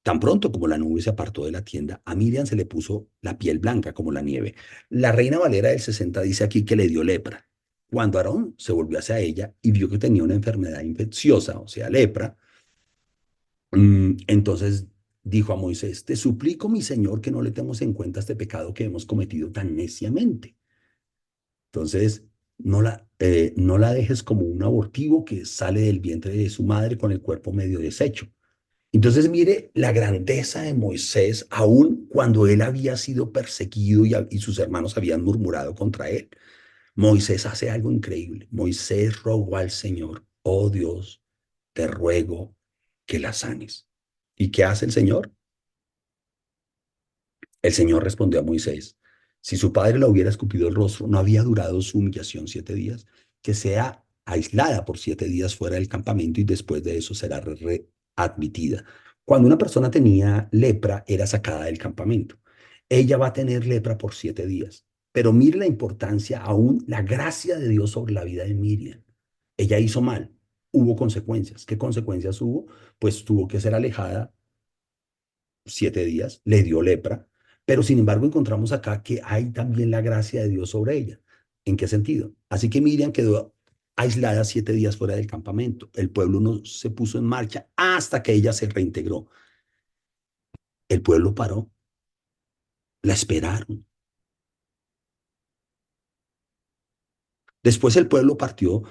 Tan pronto como la nube se apartó de la tienda, a Miriam se le puso la piel blanca como la nieve. La Reina Valera del 60 dice aquí que le dio lepra. Cuando Aarón se volvió hacia ella y vio que tenía una enfermedad infecciosa, o sea, lepra, entonces dijo a Moisés, te suplico, mi señor, que no le tengamos en cuenta este pecado que hemos cometido tan neciamente. Entonces, no la dejes como un abortivo que sale del vientre de su madre con el cuerpo medio deshecho. Entonces mire la grandeza de Moisés, aun cuando él había sido perseguido y sus hermanos habían murmurado contra él. Moisés hace algo increíble. Moisés rogó al Señor, oh Dios, te ruego que la sanes. ¿Y qué hace el Señor? El Señor respondió a Moisés, si su padre le hubiera escupido el rostro, no había durado su humillación 7 días, que sea aislada por 7 días fuera del campamento y después de eso será readmitida. Cuando una persona tenía lepra, era sacada del campamento. Ella va a tener lepra por 7 días. Pero mire la importancia, aún la gracia de Dios sobre la vida de Miriam. Ella hizo mal, hubo consecuencias. ¿Qué consecuencias hubo? Pues tuvo que ser alejada 7 días, le dio lepra, pero sin embargo encontramos acá que hay también la gracia de Dios sobre ella. ¿En qué sentido? Así que Miriam quedó aislada 7 días fuera del campamento. El pueblo no se puso en marcha hasta que ella se reintegró. El pueblo paró, la esperaron. Después el pueblo partió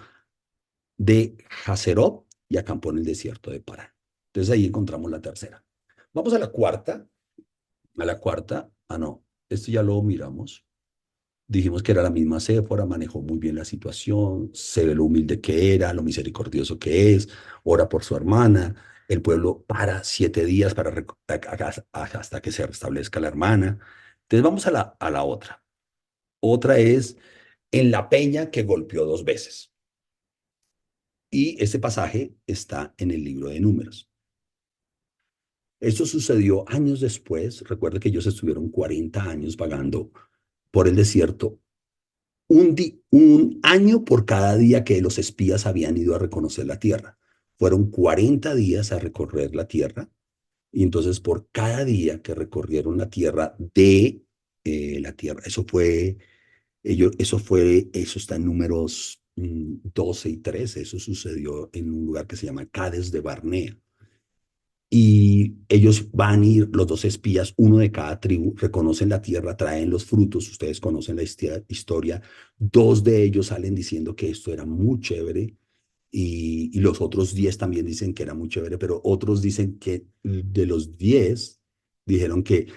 de Hazerot y acampó en el desierto de Parán. Entonces ahí encontramos la tercera. Vamos a la cuarta. A la cuarta, no, esto ya lo miramos. Dijimos que era la misma Séfora, manejó muy bien la situación, se ve lo humilde que era, lo misericordioso que es, ora por su hermana, el pueblo para 7 días hasta que se restablezca la hermana. Entonces vamos a la otra. Otra es en la peña que golpeó dos veces. Y ese pasaje está en el libro de Números. Esto sucedió años después. Recuerda que ellos estuvieron 40 años vagando por el desierto, un año por cada día que los espías habían ido a reconocer la tierra. Fueron 40 días a recorrer la tierra, y entonces por cada día que recorrieron la tierra la tierra, eso está en números 12 y 13. Eso sucedió en un lugar que se llama Cades de Barnea. Y ellos van a ir, los dos espías, uno de cada tribu, reconocen la tierra, traen los frutos. Ustedes conocen la historia. Dos de ellos salen diciendo que esto era muy chévere, y los otros 10 también dicen que era muy chévere, pero otros dicen que de los 10 dijeron que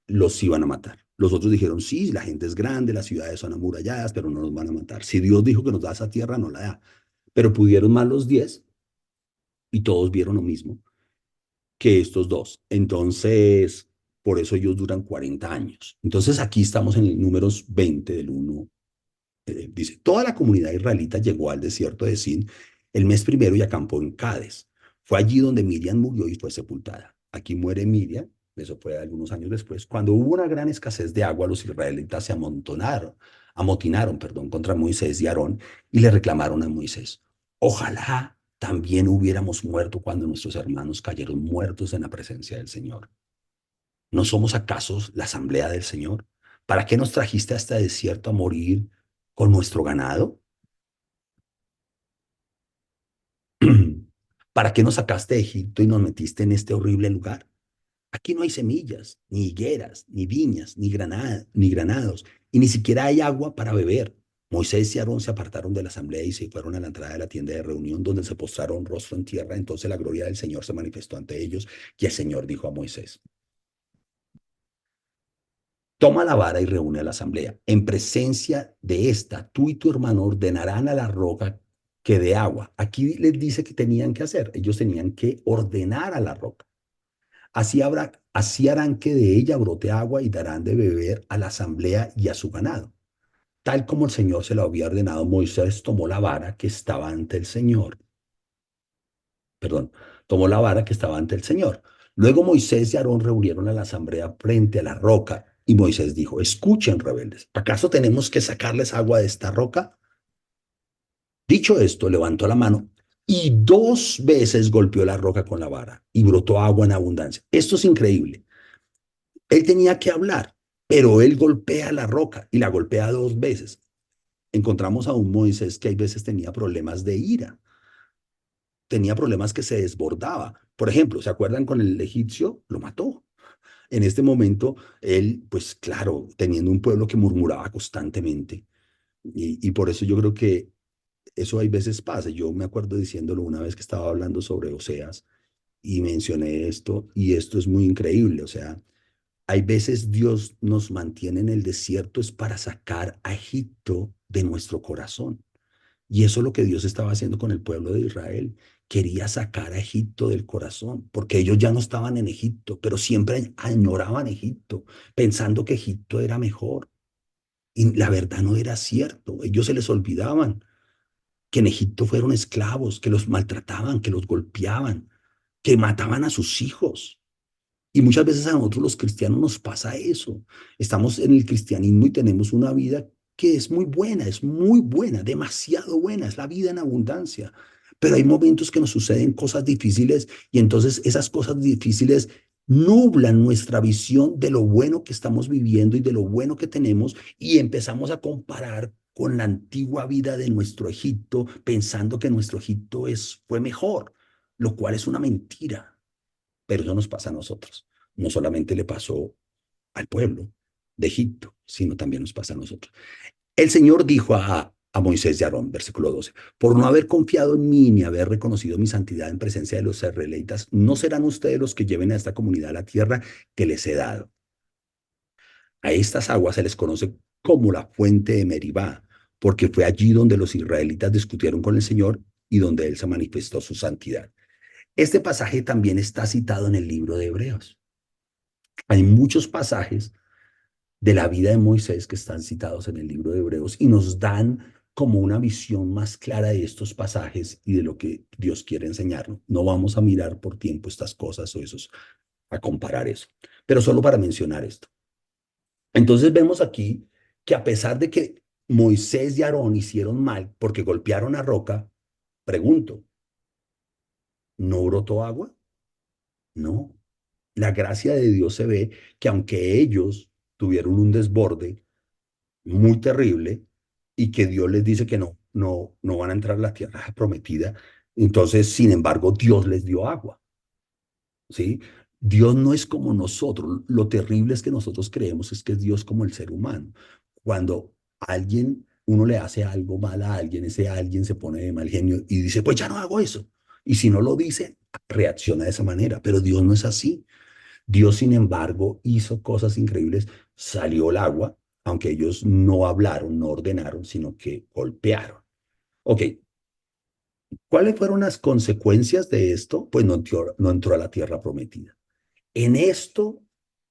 los iban a matar. Los otros dijeron, sí, la gente es grande, las ciudades son amuralladas, pero no nos van a matar. Si Dios dijo que nos da esa tierra, no la da. Pero pudieron más los 10 y todos vieron lo mismo que estos dos. Entonces, por eso ellos duran 40 años. Entonces, aquí estamos en el números 20 del uno. Dice, toda la comunidad israelita llegó al desierto de Sin el mes primero y acampó en Cades. Fue allí donde Miriam murió y fue sepultada. Aquí muere Miriam, eso fue algunos años después. Cuando hubo una gran escasez de agua, los israelitas se amotinaron, contra Moisés y Aarón y le reclamaron a Moisés: ojalá también hubiéramos muerto cuando nuestros hermanos cayeron muertos en la presencia del Señor. ¿No somos acaso la asamblea del Señor? ¿Para qué nos trajiste a este desierto a morir con nuestro ganado? ¿Para qué nos sacaste de Egipto y nos metiste en este horrible lugar? Aquí no hay semillas, ni higueras, ni viñas, ni granados, y ni siquiera hay agua para beber. Moisés y Aarón se apartaron de la asamblea y se fueron a la entrada de la tienda de reunión, donde se postraron rostro en tierra. Entonces la gloria del Señor se manifestó ante ellos, y el Señor dijo a Moisés: toma la vara y reúne a la asamblea. En presencia de esta, tú y tu hermano ordenarán a la roca que dé agua. Aquí les dice que tenían que hacer. Ellos tenían que ordenar a la roca. Así harán que de ella brote agua y darán de beber a la asamblea y a su ganado. Tal como el Señor se lo había ordenado, Moisés tomó la vara que estaba ante el Señor. Perdón, tomó la vara que estaba ante el Señor. Luego Moisés y Aarón reunieron a la asamblea frente a la roca, y Moisés dijo: escuchen, rebeldes, ¿acaso tenemos que sacarles agua de esta roca? Dicho esto, levantó la mano y dos veces golpeó la roca con la vara y brotó agua en abundancia. Esto es increíble. Él tenía que hablar, pero él golpea la roca y la golpea dos veces. Encontramos a un Moisés que hay veces tenía problemas de ira, tenía problemas que se desbordaba. Por ejemplo, ¿se acuerdan con el egipcio? Lo mató. En este momento, él, pues claro, teniendo un pueblo que murmuraba constantemente, y por eso yo creo que eso hay veces pasa. Yo me acuerdo diciéndolo una vez que estaba hablando sobre Oseas y mencioné esto, y esto es muy increíble. O sea, hay veces Dios nos mantiene en el desierto es para sacar a Egipto de nuestro corazón. Y eso es lo que Dios estaba haciendo con el pueblo de Israel. Quería sacar a Egipto del corazón, porque ellos ya no estaban en Egipto, pero siempre añoraban Egipto, pensando que Egipto era mejor. Y la verdad no era cierto. Ellos se les olvidaban que en Egipto fueron esclavos, que los maltrataban, que los golpeaban, que mataban a sus hijos. Y muchas veces a nosotros los cristianos nos pasa eso. Estamos en el cristianismo y tenemos una vida que es muy buena, demasiado buena, es la vida en abundancia. Pero hay momentos que nos suceden cosas difíciles, y entonces esas cosas difíciles nublan nuestra visión de lo bueno que estamos viviendo y de lo bueno que tenemos, y empezamos a comparar con la antigua vida de nuestro Egipto, pensando que nuestro Egipto fue mejor, lo cual es una mentira. Pero eso nos pasa a nosotros. No solamente le pasó al pueblo de Egipto, sino también nos pasa a nosotros. El Señor dijo a Moisés y Aarón, versículo 12: por no haber confiado en mí ni haber reconocido mi santidad en presencia de los israelitas, no serán ustedes los que lleven a esta comunidad a la tierra que les he dado. A estas aguas se les conoce como la fuente de Meribá, porque fue allí donde los israelitas discutieron con el Señor y donde Él se manifestó su santidad. Este pasaje también está citado en el libro de Hebreos. Hay muchos pasajes de la vida de Moisés que están citados en el libro de Hebreos y nos dan como una visión más clara de estos pasajes y de lo que Dios quiere enseñarnos. No vamos a mirar por tiempo estas cosas o esos, a comparar eso, pero solo para mencionar esto. Entonces vemos aquí que a pesar de que Moisés y Aarón hicieron mal porque golpearon a roca, pregunto, ¿no brotó agua? No. La gracia de Dios se ve que aunque ellos tuvieron un desborde muy terrible y que Dios les dice que no van a entrar a la tierra prometida, entonces, sin embargo, Dios les dio agua. ¿Sí? Dios no es como nosotros. Lo terrible es que nosotros creemos es que es Dios como el ser humano. Cuando alguien, uno le hace algo mal a alguien, ese alguien se pone de mal genio y dice, pues ya no hago eso. Y si no lo dice, reacciona de esa manera. Pero Dios no es así. Dios, sin embargo, hizo cosas increíbles. Salió el agua, aunque ellos no hablaron, no ordenaron, sino que golpearon. Ok, ¿cuáles fueron las consecuencias de esto? Pues no entró a la tierra prometida. En esto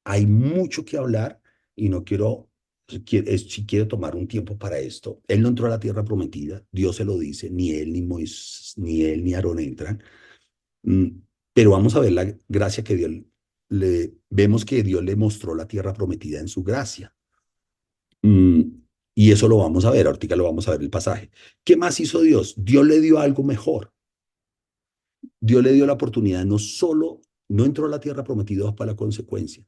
hay mucho que hablar y no quiero, si quiero tomar un tiempo para esto. Él no entró a la tierra prometida, Dios se lo dice, ni él ni Moisés, ni él ni Aarón entran. Mm, Pero vamos a ver la gracia que Dios vemos que Dios le mostró la tierra prometida en su gracia. Mm, Y eso lo vamos a ver, ahorita lo vamos a ver el pasaje. ¿Qué más hizo Dios? Dios le dio algo mejor. Dios le dio la oportunidad, no solo, no entró a la tierra prometida para la consecuencia,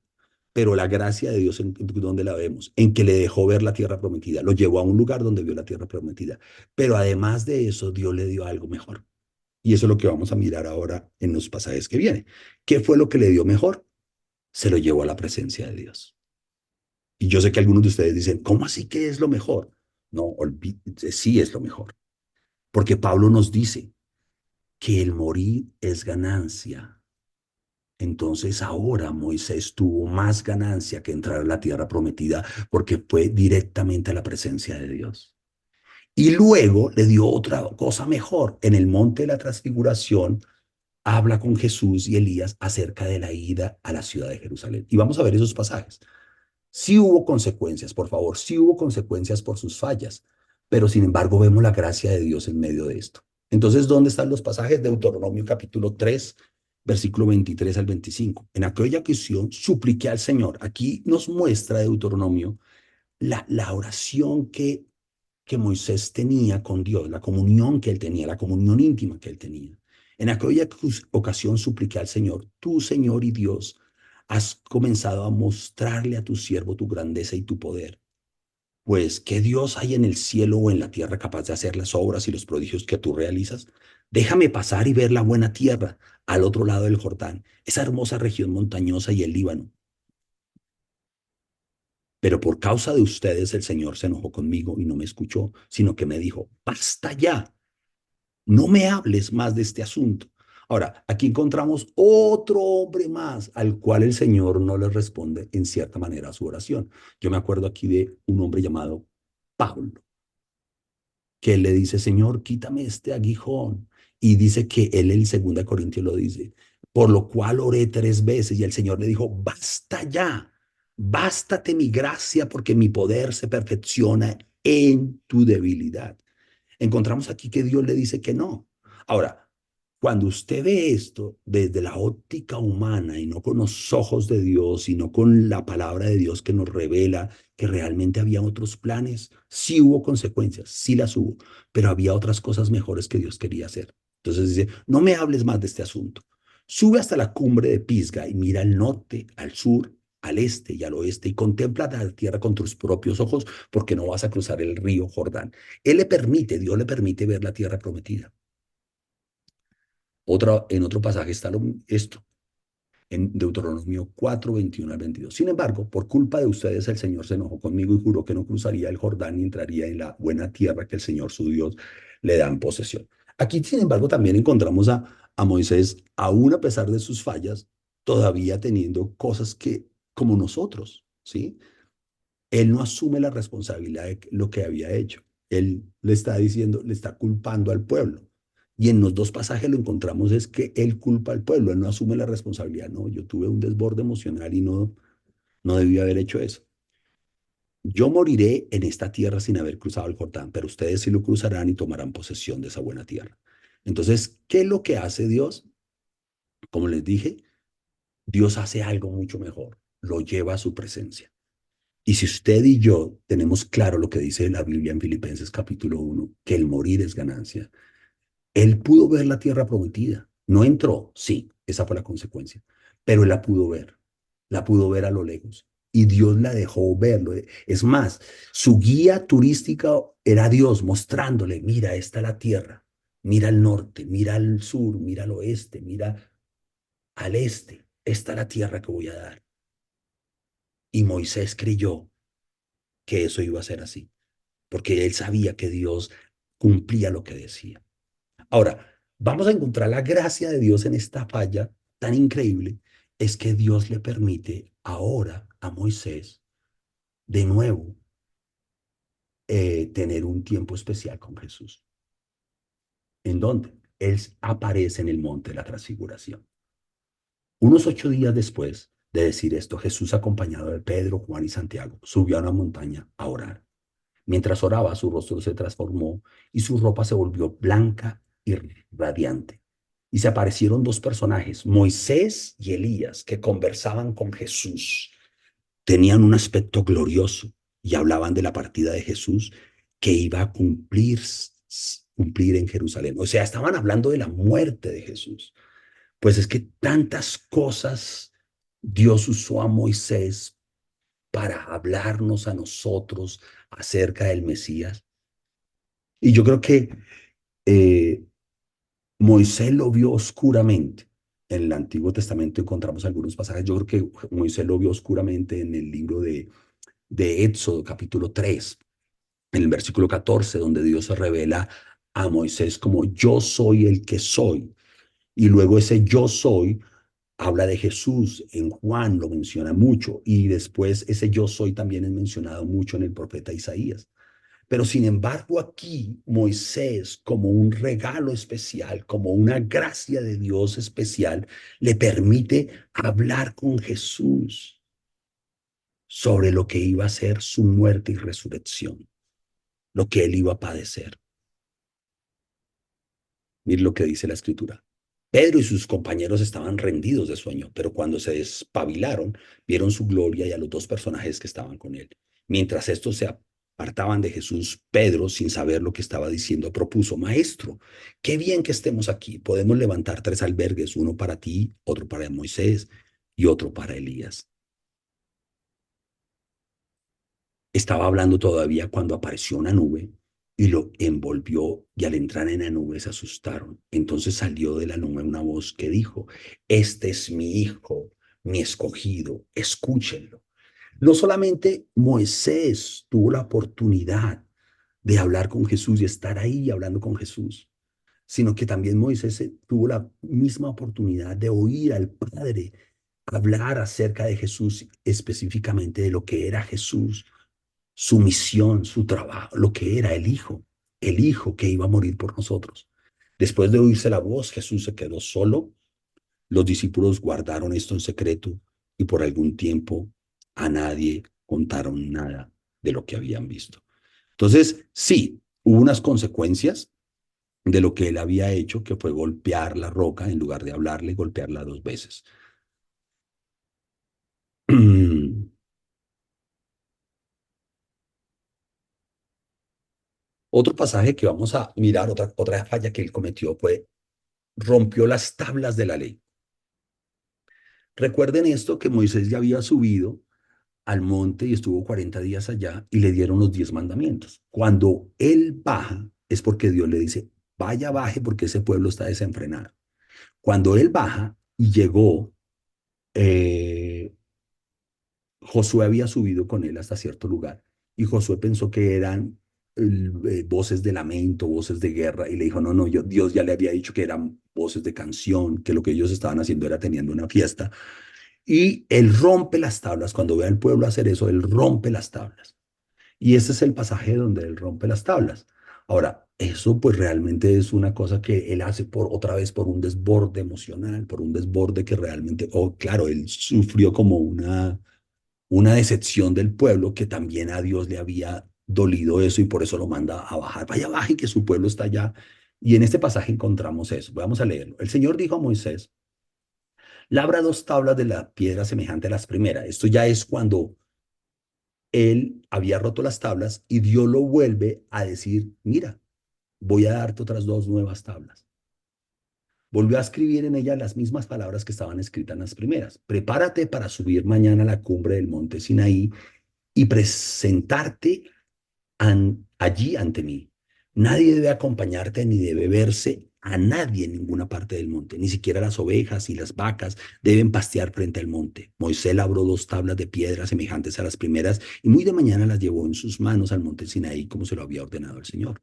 pero la gracia de Dios, ¿dónde la vemos? En que le dejó ver la tierra prometida, lo llevó a un lugar donde vio la tierra prometida. Pero además de eso, Dios le dio algo mejor. Y eso es lo que vamos a mirar ahora en los pasajes que vienen. ¿Qué fue lo que le dio mejor? Se lo llevó a la presencia de Dios. Y yo sé que algunos de ustedes dicen, ¿cómo así que es lo mejor? No, sí es lo mejor. Porque Pablo nos dice que el morir es ganancia. Entonces ahora Moisés tuvo más ganancia que entrar a la tierra prometida porque fue directamente a la presencia de Dios. Y luego le dio otra cosa mejor. En el monte de la transfiguración habla con Jesús y Elías acerca de la ida a la ciudad de Jerusalén. Y vamos a ver esos pasajes. Sí hubo consecuencias, por favor, sí hubo consecuencias por sus fallas, pero sin embargo vemos la gracia de Dios en medio de esto. Entonces, ¿dónde están los pasajes? Deuteronomio capítulo 3, versículo 23 al 25. En aquella ocasión supliqué al Señor. Aquí nos muestra Deuteronomio la oración que Moisés tenía con Dios, la comunión que él tenía, la comunión íntima que él tenía. En aquella ocasión supliqué al Señor, tú, Señor y Dios, has comenzado a mostrarle a tu siervo tu grandeza y tu poder. Pues, ¿qué Dios hay en el cielo o en la tierra capaz de hacer las obras y los prodigios que tú realizas? Déjame pasar y ver la buena tierra al otro lado del Jordán, esa hermosa región montañosa y el Líbano. Pero por causa de ustedes el Señor se enojó conmigo y no me escuchó, sino que me dijo, basta ya, no me hables más de este asunto. Ahora, aquí encontramos otro hombre más al cual el Señor no le responde en cierta manera a su oración. Yo me acuerdo aquí de un hombre llamado Pablo, que él le dice, Señor, quítame este aguijón. Y dice que él en 2 Corintios lo dice, por lo cual oré 3 veces y el Señor le dijo, basta ya, bástate mi gracia porque mi poder se perfecciona en tu debilidad. Encontramos aquí que Dios le dice que no. Ahora, cuando usted ve esto desde la óptica humana y no con los ojos de Dios, sino con la palabra de Dios que nos revela que realmente había otros planes, sí hubo consecuencias, sí las hubo, pero había otras cosas mejores que Dios quería hacer. Entonces dice, no me hables más de este asunto. Sube hasta la cumbre de Pisga y mira al norte, al sur, al este y al oeste y contempla la tierra con tus propios ojos porque no vas a cruzar el río Jordán. Dios le permite ver la tierra prometida. En otro pasaje está esto, en Deuteronomio 4, 21 al 22. Sin embargo, por culpa de ustedes, el Señor se enojó conmigo y juró que no cruzaría el Jordán ni entraría en la buena tierra que el Señor su Dios le da en posesión. Aquí, sin embargo, también encontramos a Moisés, aún a pesar de sus fallas, todavía teniendo cosas que, como nosotros, ¿sí? Él no asume la responsabilidad de lo que había hecho. Él le está diciendo, le está culpando al pueblo. Y en los dos pasajes lo encontramos es que él culpa al pueblo, él no asume la responsabilidad. No, yo tuve un desborde emocional y no debí haber hecho eso. Yo moriré en esta tierra sin haber cruzado el Jordán, pero ustedes sí lo cruzarán y tomarán posesión de esa buena tierra. Entonces, ¿qué es lo que hace Dios? Como les dije, Dios hace algo mucho mejor, lo lleva a su presencia. Y si usted y yo tenemos claro lo que dice la Biblia en Filipenses capítulo 1, que el morir es ganancia, él pudo ver la tierra prometida. No entró, sí, esa fue la consecuencia, pero él la pudo ver a lo lejos. Y Dios la dejó verlo. Es más, su guía turística era Dios mostrándole, mira, esta es la tierra, mira al norte, mira al sur, mira al oeste, mira al este, esta es la tierra que voy a dar. Y Moisés creyó que eso iba a ser así, porque él sabía que Dios cumplía lo que decía. Ahora, vamos a encontrar la gracia de Dios en esta falla tan increíble, es que Dios le permite ahora a Moisés de nuevo tener un tiempo especial con Jesús. ¿En dónde? Él aparece en el monte de la transfiguración. Unos 8 días después de decir esto, Jesús, acompañado de Pedro, Juan y Santiago, subió a una montaña a orar. Mientras oraba, su rostro se transformó y su ropa se volvió blanca y radiante. Y se aparecieron dos personajes, Moisés y Elías, que conversaban con Jesús. Tenían un aspecto glorioso y hablaban de la partida de Jesús que iba a cumplir en Jerusalén. O sea, estaban hablando de la muerte de Jesús. Pues es que tantas cosas Dios usó a Moisés para hablarnos a nosotros acerca del Mesías. Y yo creo que eh, Moisés lo vio oscuramente. En el Antiguo Testamento encontramos algunos pasajes. Yo creo que Moisés lo vio oscuramente en el libro de Éxodo, capítulo 3, en el versículo 14, donde Dios se revela a Moisés como yo soy el que soy. Y luego ese yo soy habla de Jesús, en Juan lo menciona mucho, y después ese yo soy también es mencionado mucho en el profeta Isaías. Pero sin embargo aquí Moisés, como un regalo especial, como una gracia de Dios especial, le permite hablar con Jesús sobre lo que iba a ser su muerte y resurrección, lo que él iba a padecer. Mire lo que dice la escritura. Pedro y sus compañeros estaban rendidos de sueño, pero cuando se despabilaron, vieron su gloria y a los dos personajes que estaban con él. Mientras estos se apartaban de Jesús, Pedro, sin saber lo que estaba diciendo, propuso, Maestro, qué bien que estemos aquí. Podemos levantar 3 albergues, uno para ti, otro para Moisés y otro para Elías. Estaba hablando todavía cuando apareció una nube y lo envolvió, y al entrar en la nube se asustaron. Entonces salió de la nube una voz que dijo, este es mi hijo, mi escogido, escúchenlo. No solamente Moisés tuvo la oportunidad de hablar con Jesús y estar ahí hablando con Jesús, sino que también Moisés tuvo la misma oportunidad de oír al Padre hablar acerca de Jesús, específicamente de lo que era Jesús, su misión, su trabajo, lo que era el hijo que iba a morir por nosotros. Después de oírse la voz, Jesús se quedó solo. Los discípulos guardaron esto en secreto y por algún tiempo a nadie contaron nada de lo que habían visto. Entonces, sí, hubo unas consecuencias de lo que él había hecho, que fue golpear la roca en lugar de hablarle, golpearla 2 veces. Otro pasaje que vamos a mirar, otra falla que él cometió fue rompió las tablas de la ley. Recuerden esto, que Moisés ya había subido al monte y estuvo 40 días allá y le dieron los 10 mandamientos. Cuando él baja es porque Dios le dice, vaya, baje porque ese pueblo está desenfrenado. Cuando él baja y llegó, eh, Josué había subido con él hasta cierto lugar y Josué pensó que eran voces de lamento, voces de guerra, y le dijo, no, no, Dios ya le había dicho que eran voces de canción, que lo que ellos estaban haciendo era teniendo una fiesta. Y él rompe las tablas. Cuando ve al pueblo hacer eso, él rompe las tablas. Y ese es el pasaje donde él rompe las tablas. Ahora, eso pues realmente es una cosa que él hace por otra vez por un desborde emocional, por un desborde que realmente, oh, claro, él sufrió como una una decepción del pueblo que también a Dios le había dolido eso y por eso lo manda a bajar. Vaya, baje que su pueblo está allá. Y en este pasaje encontramos eso. Vamos a leerlo. El Señor dijo a Moisés, labra dos tablas de la piedra semejante a las primeras. Esto ya es cuando él había roto las tablas y Dios lo vuelve a decir, mira, voy a darte otras dos nuevas tablas. Volvió a escribir en ella las mismas palabras que estaban escritas en las primeras. Prepárate para subir mañana a la cumbre del monte Sinaí y presentarte allí ante mí. Nadie debe acompañarte ni debe verse a nadie en ninguna parte del monte, ni siquiera las ovejas y las vacas deben pastear frente al monte. Moisés labró dos tablas de piedra semejantes a las primeras y muy de mañana las llevó en sus manos al monte Sinaí como se lo había ordenado el Señor.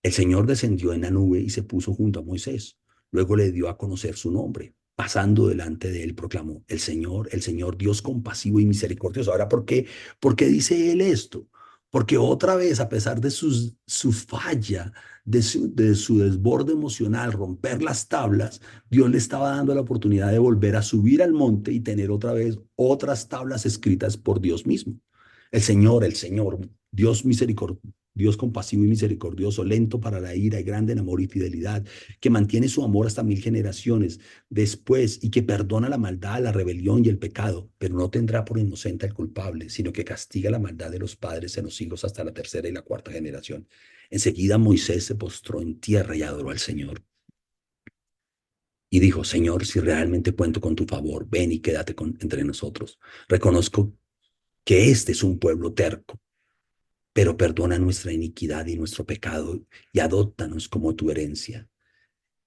El Señor descendió en la nube y se puso junto a Moisés. Luego le dio a conocer su nombre. Pasando delante de él, proclamó, el Señor, Dios compasivo y misericordioso. Ahora, ¿por qué dice él esto? Porque otra vez, a pesar de su falla, de su desborde emocional, romper las tablas, Dios le estaba dando la oportunidad de volver a subir al monte y tener otra vez otras tablas escritas por Dios mismo. El Señor, Dios misericordioso, Dios compasivo y misericordioso, lento para la ira y grande en amor y fidelidad, que mantiene su amor hasta 1000 generaciones después y que perdona la maldad, la rebelión y el pecado, pero no tendrá por inocente al culpable, sino que castiga la maldad de los padres en los hijos hasta la tercera y la cuarta generación. Enseguida Moisés se postró en tierra y adoró al Señor. Y dijo, Señor, si realmente cuento con tu favor, ven y quédate entre nosotros. Reconozco que este es un pueblo terco, pero perdona nuestra iniquidad y nuestro pecado y adóptanos como tu herencia.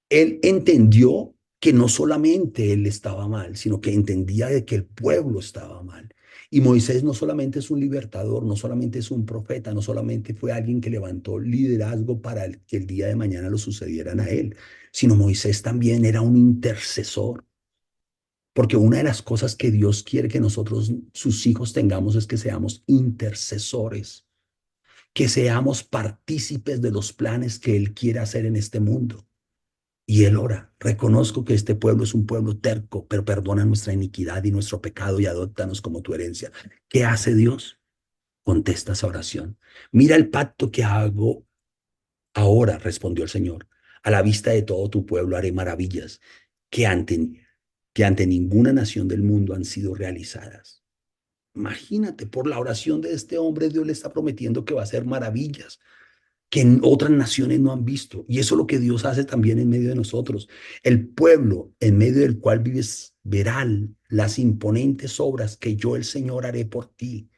Él entendió que no solamente él estaba mal, sino que entendía de que el pueblo estaba mal. Y Moisés no solamente es un libertador, no solamente es un profeta, no solamente fue alguien que levantó liderazgo para que el día de mañana lo sucedieran a él, sino Moisés también era un intercesor. Porque una de las cosas que Dios quiere que nosotros, sus hijos, tengamos es que seamos intercesores, que seamos partícipes de los planes que Él quiere hacer en este mundo. Y Él ora, reconozco que este pueblo es un pueblo terco, pero perdona nuestra iniquidad y nuestro pecado y adóptanos como tu herencia. ¿Qué hace Dios? Contesta esa oración. Mira el pacto que hago ahora, respondió el Señor. A la vista de todo tu pueblo haré maravillas que ante ninguna nación del mundo han sido realizadas. Imagínate, por la oración de este hombre, Dios le está prometiendo que va a hacer maravillas que en otras naciones no han visto. Y eso es lo que Dios hace también en medio de nosotros. El pueblo en medio del cual vives verá las imponentes obras que yo, el Señor, haré por ti.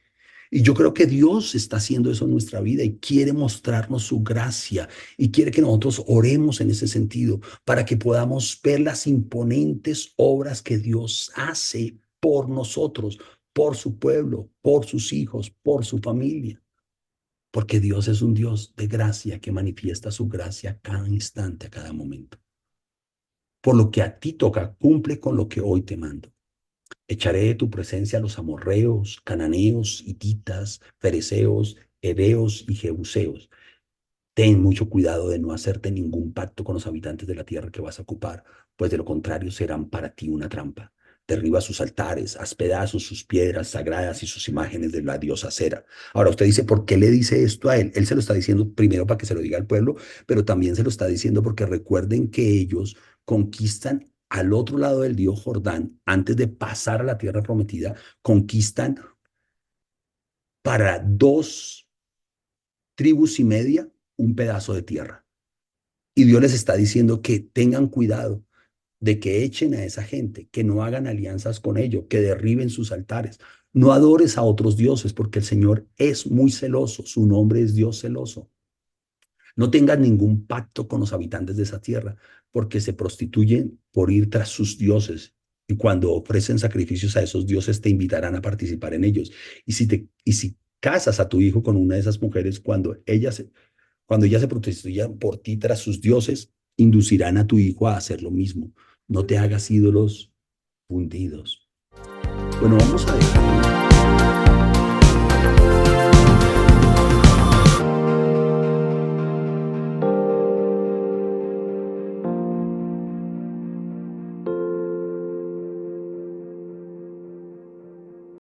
Y yo creo que Dios está haciendo eso en nuestra vida y quiere mostrarnos su gracia y quiere que nosotros oremos en ese sentido para que podamos ver las imponentes obras que Dios hace por nosotros, por su pueblo, por sus hijos, por su familia. Porque Dios es un Dios de gracia que manifiesta su gracia a cada instante, a cada momento. Por lo que a ti toca, cumple con lo que hoy te mando. Echaré de tu presencia a los amorreos, cananeos, hititas, fereceos, heveos y jebuseos. Ten mucho cuidado de no hacerte ningún pacto con los habitantes de la tierra que vas a ocupar, pues de lo contrario serán para ti una trampa. Derriba sus altares, haz pedazos sus piedras sagradas y sus imágenes de la diosa Cera. Ahora usted dice, ¿por qué le dice esto a él? Él se lo está diciendo primero para que se lo diga al pueblo, pero también se lo está diciendo porque recuerden que ellos conquistan al otro lado del río Jordán, antes de pasar a la tierra prometida, conquistan para 2 tribus y media un pedazo de tierra. Y Dios les está diciendo que tengan cuidado de que echen a esa gente, que no hagan alianzas con ellos, que derriben sus altares. No adores a otros dioses, porque el Señor es muy celoso, su nombre es Dios celoso. No tengas ningún pacto con los habitantes de esa tierra, porque se prostituyen por ir tras sus dioses. Y cuando ofrecen sacrificios a esos dioses, te invitarán a participar en ellos. Y si casas a tu hijo con una de esas mujeres, cuando ellas se prostituyan por ti tras sus dioses, inducirán a tu hijo a hacer lo mismo. No te hagas ídolos fundidos. Bueno, vamos a dejarlo.